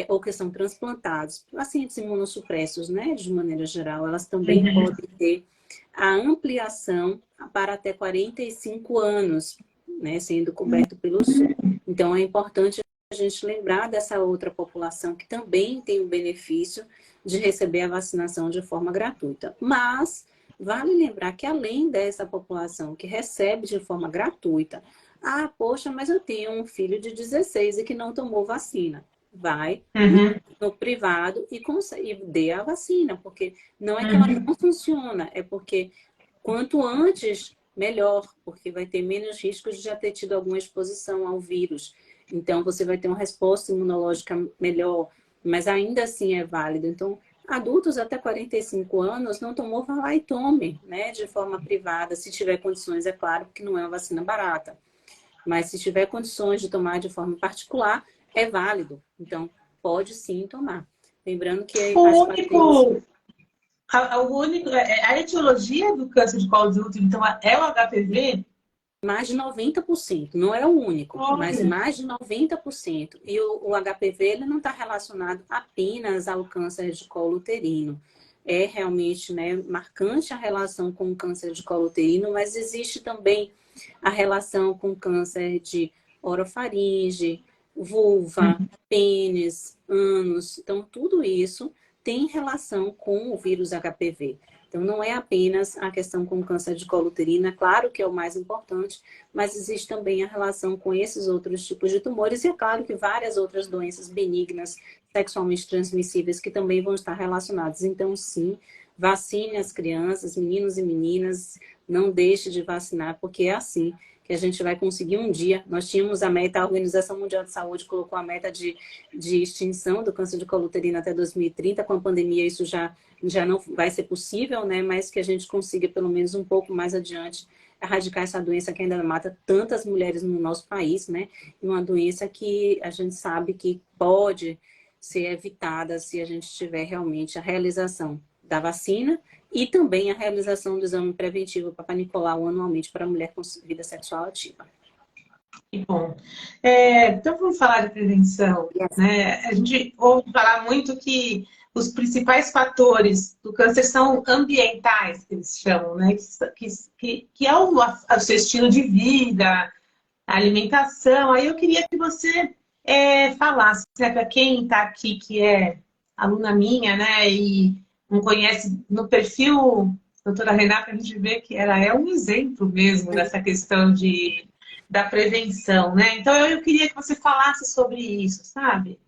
ou que são transplantados, pacientes imunossupressos, né, de maneira geral, elas também podem ter a ampliação para até 45 anos, né, sendo coberto pelo SUS. Então, é importante a gente lembrar dessa outra população que também tem o benefício de receber a vacinação de forma gratuita. Mas, vale lembrar que além dessa população que recebe de forma gratuita, poxa, mas eu tenho um filho de 16 e que não tomou vacina. Vai no privado e dê a vacina, porque não é que ela não funciona, é porque quanto antes, melhor, porque vai ter menos riscos de já ter tido alguma exposição ao vírus. Então, você vai ter uma resposta imunológica melhor, mas ainda assim é válido. Então, adultos até 45 anos não tomou, vá lá e tome, né, de forma privada, se tiver condições, é claro, porque não é uma vacina barata. Mas se tiver condições de tomar de forma particular, é válido. Então, pode sim tomar. Lembrando que a etiologia do câncer de colo de útero, então, é o HPV? Mais de 90%, não é o único, mas mais de 90%. E o HPV ele não está relacionado apenas ao câncer de colo uterino. É realmente, né, marcante a relação com o câncer de colo uterino, mas existe também a relação com câncer de orofaringe, vulva, pênis, ânus. Então, tudo isso tem relação com o vírus HPV. Então, não é apenas a questão com o câncer de colo uterino, é claro que é o mais importante, mas existe também a relação com esses outros tipos de tumores e é claro que várias outras doenças benignas, sexualmente transmissíveis, que também vão estar relacionadas. Então, sim, vacine as crianças, meninos e meninas, não deixe de vacinar, porque é assim que a gente vai conseguir um dia. Nós tínhamos a meta, a Organização Mundial de Saúde colocou a meta de extinção do câncer de colo uterino até 2030. Com a pandemia isso já não vai ser possível, né? Mas que a gente consiga pelo menos um pouco mais adiante erradicar essa doença que ainda mata tantas mulheres no nosso país, né? E uma doença que a gente sabe que pode ser evitada se a gente tiver realmente a realização da vacina e também a realização do exame preventivo Papa Nicolau anualmente para a mulher com vida sexual ativa. Que bom. Então, vamos falar de prevenção. Né? A gente ouve falar muito que os principais fatores do câncer são ambientais, que eles chamam, né? Que é o seu estilo de vida, a alimentação. Aí eu queria que você falasse, né, para quem está aqui, que é aluna minha, né, e não conhece no perfil doutora Renata, a gente vê que ela é um exemplo mesmo dessa questão da prevenção, né? Então eu queria que você falasse sobre isso, sabe?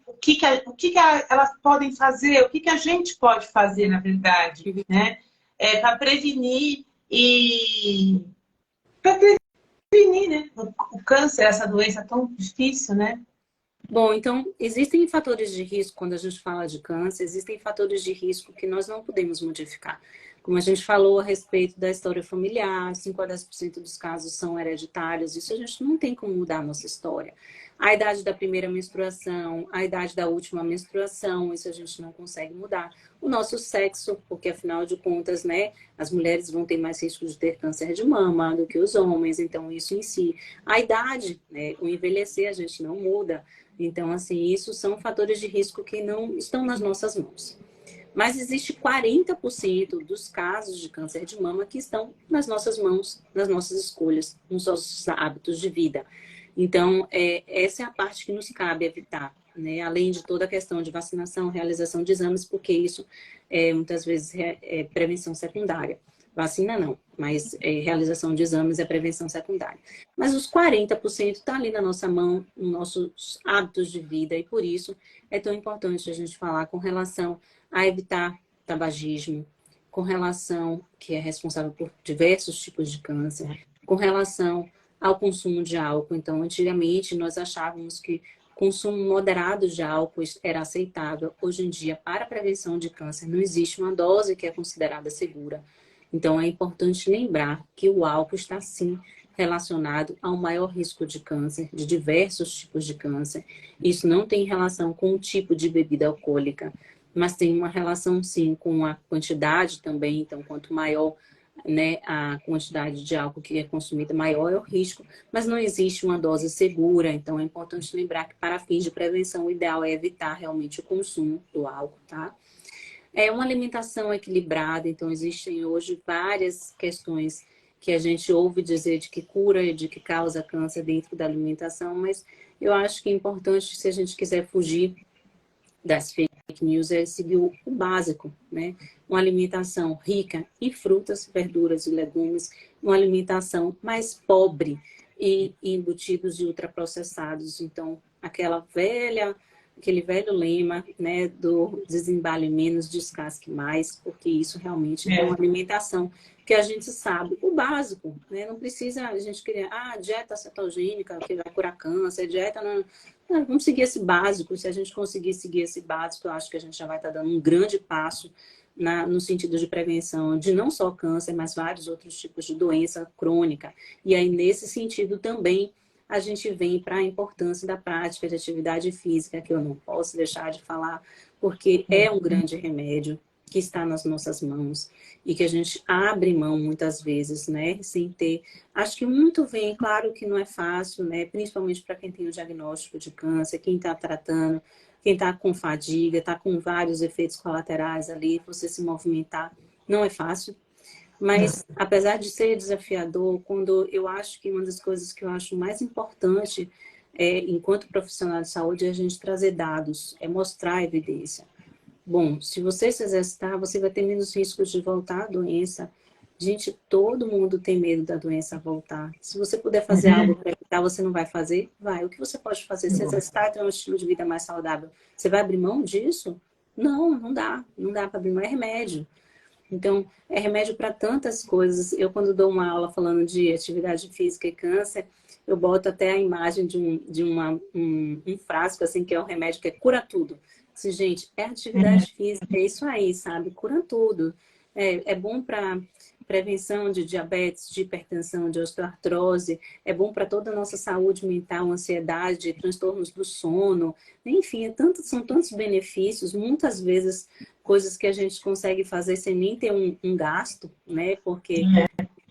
O que elas podem fazer, o que a gente pode fazer, na verdade, né? Para prevenir né? O câncer, essa doença tão difícil, né? Bom, então, existem fatores de risco, quando a gente fala de câncer, existem fatores de risco que nós não podemos modificar. Como a gente falou a respeito da história familiar, 5 a 10% dos casos são hereditários, isso a gente não tem como mudar a nossa história. A idade da primeira menstruação, a idade da última menstruação, isso a gente não consegue mudar. O nosso sexo, porque afinal de contas, né, as mulheres vão ter mais risco de ter câncer de mama do que os homens, então isso em si. A idade, né, o envelhecer a gente não muda. Então, assim, isso são fatores de risco que não estão nas nossas mãos. Mas existe 40% dos casos de câncer de mama que estão nas nossas mãos, nas nossas escolhas, nos nossos hábitos de vida. Então, essa é a parte que nos cabe evitar, né? Além de toda a questão de vacinação, realização de exames, porque isso muitas vezes é prevenção secundária. Vacina não, mas realização de exames é prevenção secundária. Mas os 40% está ali na nossa mão, nos nossos hábitos de vida, e por isso é tão importante a gente falar com relação a evitar tabagismo, com relação, que é responsável por diversos tipos de câncer, com relação ao consumo de álcool. Então, antigamente, nós achávamos que consumo moderado de álcool era aceitável. Hoje em dia, para a prevenção de câncer, não existe uma dose que é considerada segura. Então, é importante lembrar que o álcool está, sim, relacionado ao maior risco de câncer, de diversos tipos de câncer. Isso não tem relação com o tipo de bebida alcoólica, mas tem uma relação, sim, com a quantidade também. Então, quanto maior, né, a quantidade de álcool que é consumida, maior é o risco, mas não existe uma dose segura. Então, é importante lembrar que, para fins de prevenção, o ideal é evitar realmente o consumo do álcool, tá? É uma alimentação equilibrada, então existem hoje várias questões que a gente ouve dizer de que cura e de que causa câncer dentro da alimentação, mas eu acho que é importante, se a gente quiser fugir das fake news, é seguir o básico, né? Uma alimentação rica em frutas, verduras e legumes, uma alimentação mais pobre em embutidos e ultraprocessados. Então, aquele velho lema, né, do desembale menos, descasque mais, porque isso realmente é uma alimentação que a gente sabe o básico, né? Não precisa a gente criar dieta cetogênica que vai curar câncer, dieta não. Vamos seguir esse básico. Se a gente conseguir seguir esse básico, eu acho que a gente já vai estar dando um grande passo no sentido de prevenção de não só câncer, mas vários outros tipos de doença crônica. E aí, nesse sentido, também a gente vem para a importância da prática de atividade física, que eu não posso deixar de falar, porque é um grande remédio que está nas nossas mãos e que a gente abre mão muitas vezes, né, sem ter. Acho que muito vem, claro que não é fácil, né, principalmente para quem tem o diagnóstico de câncer, quem está tratando, quem está com fadiga, está com vários efeitos colaterais ali, você se movimentar não é fácil. Mas, apesar de ser desafiador, quando eu acho que uma das coisas que eu acho mais importante enquanto profissional de saúde, é a gente trazer dados, é mostrar evidência. Bom, se você se exercitar, você vai ter menos riscos de voltar à doença. Gente, todo mundo tem medo da doença voltar. Se você puder fazer algo para evitar, você não vai fazer? Vai. O que você pode fazer? Se exercitar e ter um estilo de vida mais saudável, você vai abrir mão disso? Não, não dá. Não dá para abrir mão, é remédio. Então, é remédio para tantas coisas. Eu, quando dou uma aula falando de atividade física e câncer, eu boto até a imagem de um frasco, assim, que é um remédio que cura tudo. Assim, gente, é atividade física, é isso aí, sabe? Cura tudo. É bom para prevenção de diabetes, de hipertensão, de osteoartrose, é bom para toda a nossa saúde mental, ansiedade, transtornos do sono, enfim, são tantos benefícios, muitas vezes coisas que a gente consegue fazer sem nem ter um gasto, né? Porque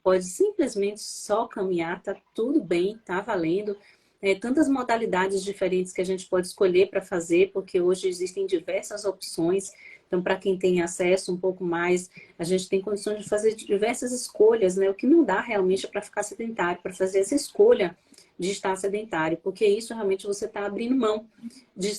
pode simplesmente só caminhar, tá tudo bem, tá valendo. Tantas modalidades diferentes que a gente pode escolher para fazer, porque hoje existem diversas opções. Então, para quem tem acesso um pouco mais, a gente tem condições de fazer diversas escolhas, né? O que não dá realmente é para ficar sedentário, para fazer essa escolha de estar sedentário, porque isso realmente você está abrindo mão de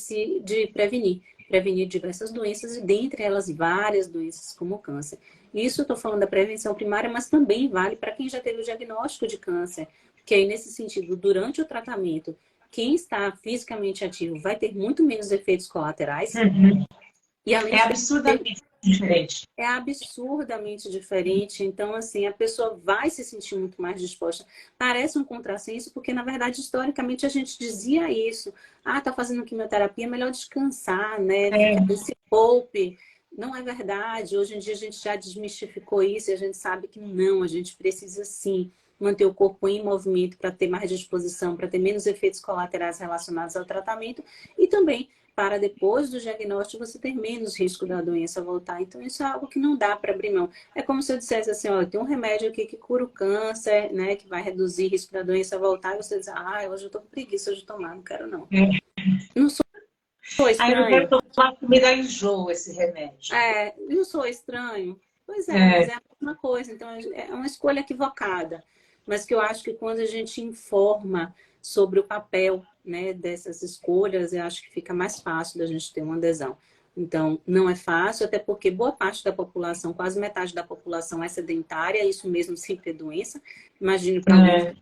prevenir diversas doenças, e dentre elas várias doenças como o câncer. Isso eu estou falando da prevenção primária, mas também vale para quem já teve o diagnóstico de câncer, que aí, nesse sentido, durante o tratamento, quem está fisicamente ativo vai ter muito menos efeitos colaterais. E além absurdamente diferente. É absurdamente diferente. Então, assim, a pessoa vai se sentir muito mais disposta. Parece um contrassenso, porque, na verdade, historicamente, a gente dizia isso. Tá fazendo quimioterapia, é melhor descansar, né? Se poupe. Não é verdade. Hoje em dia, a gente já desmistificou isso e a gente sabe que não, a gente precisa, sim, manter o corpo em movimento para ter mais disposição, para ter menos efeitos colaterais relacionados ao tratamento e também para depois do diagnóstico você ter menos risco da doença voltar. Então, isso é algo que não dá para abrir mão. É como se eu dissesse assim, olha, tem um remédio aqui que cura o câncer, né, que vai reduzir o risco da doença voltar, e você diz, hoje eu tô com preguiça de tomar, não quero não. Não sou estranho. Eu quero tomar comida enjoo esse remédio. Não sou estranho. Pois mas é a mesma coisa. Então, é uma escolha equivocada. Mas que eu acho que quando a gente informa sobre o papel, né, dessas escolhas, eu acho que fica mais fácil da gente ter uma adesão. Então, não é fácil, até porque boa parte da população, quase metade da população é sedentária, isso mesmo sem ter doença. Imagine para alguém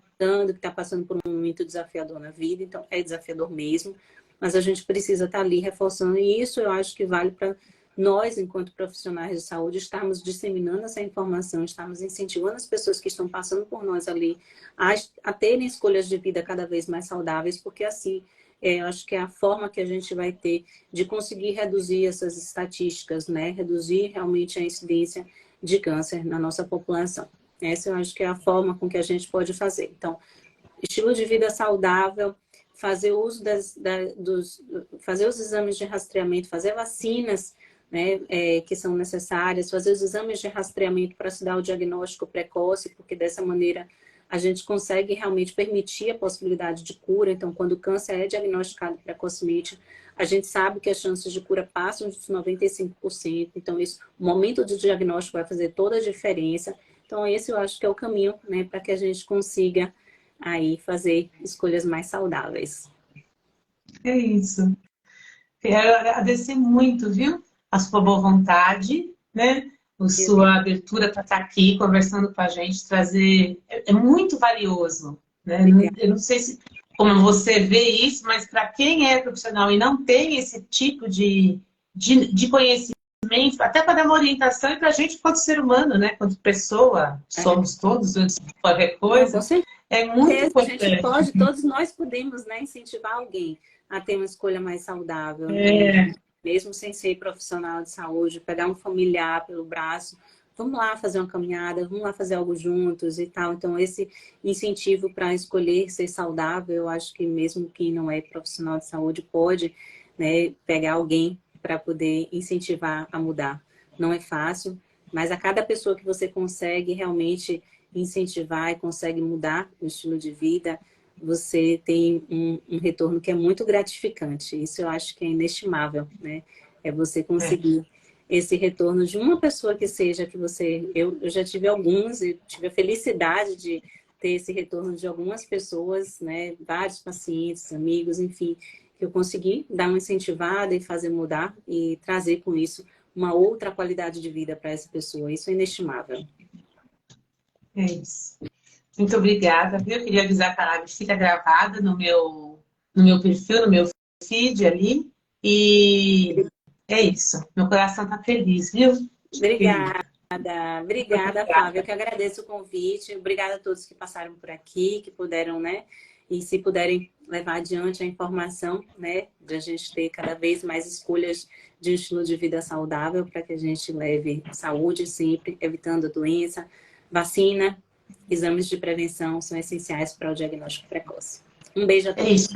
que está passando por um momento desafiador na vida, então é desafiador mesmo. Mas a gente precisa estar ali reforçando, e isso eu acho que vale para nós, enquanto profissionais de saúde, estarmos disseminando essa informação, estarmos incentivando as pessoas que estão passando por nós ali a terem escolhas de vida cada vez mais saudáveis, porque assim, eu acho que é a forma que a gente vai ter de conseguir reduzir essas estatísticas, né? Reduzir realmente a incidência de câncer na nossa população. Essa eu acho que é a forma com que a gente pode fazer. Então, estilo de vida saudável, fazer uso fazer os exames de rastreamento, fazer vacinas, né, que são necessárias, fazer os exames de rastreamento para se dar o diagnóstico precoce, porque dessa maneira a gente consegue realmente permitir a possibilidade de cura. Então, quando o câncer é diagnosticado precocemente, a gente sabe que as chances de cura passam dos 95%. Então, o momento do diagnóstico vai fazer toda a diferença. Então, esse eu acho que é o caminho, né, para que a gente consiga aí fazer escolhas mais saudáveis. É isso. Quero agradecer muito, viu? A sua boa vontade, né? A sua abertura para estar aqui conversando com a gente, trazer... É muito valioso, né? Eu não sei como você vê isso, mas para quem é profissional e não tem esse tipo de conhecimento, até para dar uma orientação, e para a gente, quanto ser humano, né? Quanto pessoa, somos todos, antes de qualquer coisa, é muito importante. A gente pode, todos nós podemos, né, incentivar alguém a ter uma escolha mais saudável, mesmo sem ser profissional de saúde, pegar um familiar pelo braço, vamos lá fazer uma caminhada, vamos lá fazer algo juntos e tal. Então, esse incentivo para escolher ser saudável, eu acho que mesmo quem não é profissional de saúde pode, né, pegar alguém para poder incentivar a mudar. Não é fácil, mas a cada pessoa que você consegue realmente incentivar e consegue mudar o estilo de vida, você tem um retorno que é muito gratificante. Isso eu acho que é inestimável, né? É você conseguir esse retorno de uma pessoa que seja que você... Eu já tive alguns, eu tive a felicidade de ter esse retorno de algumas pessoas, né? Vários pacientes, amigos, enfim, que eu consegui dar uma incentivada e fazer mudar e trazer com isso uma outra qualidade de vida para essa pessoa. Isso é inestimável. É isso. Muito obrigada, viu? Eu queria avisar que a live fica gravada no meu perfil, no meu feed ali. E é isso. Meu coração está feliz, viu? Obrigada, Flávia. Eu que agradeço o convite. Obrigada a todos que passaram por aqui, que puderam, né? E se puderem levar adiante a informação, né? De a gente ter cada vez mais escolhas de um estilo de vida saudável para que a gente leve saúde sempre, evitando a doença. Vacina, exames de prevenção são essenciais para o diagnóstico precoce. Um beijo a todos. É isso.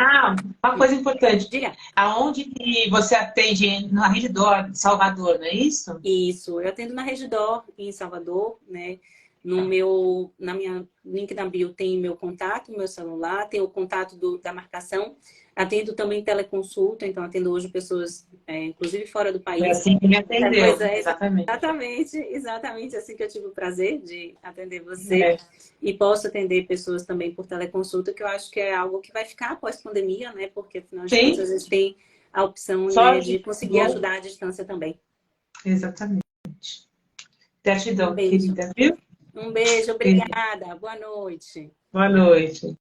Uma coisa importante. Diga. Aonde que você atende? Na Rede D'Or, Salvador, não é isso? Isso. Eu atendo na Rede D'Or, em Salvador, né? Na minha link da bio tem meu contato, meu celular, tem o contato da marcação. Atendo também teleconsulta, então atendo hoje pessoas, inclusive fora do país. É assim que me atendeu, exatamente assim que eu tive o prazer de atender você. E posso atender pessoas também por teleconsulta, que eu acho que é algo que vai ficar após pandemia, né? Porque afinal de contas a gente tem a opção, né, de conseguir ajudar à distância também. Exatamente. Gratidão, querida, viu? Um beijo, obrigada. Boa noite. Boa noite.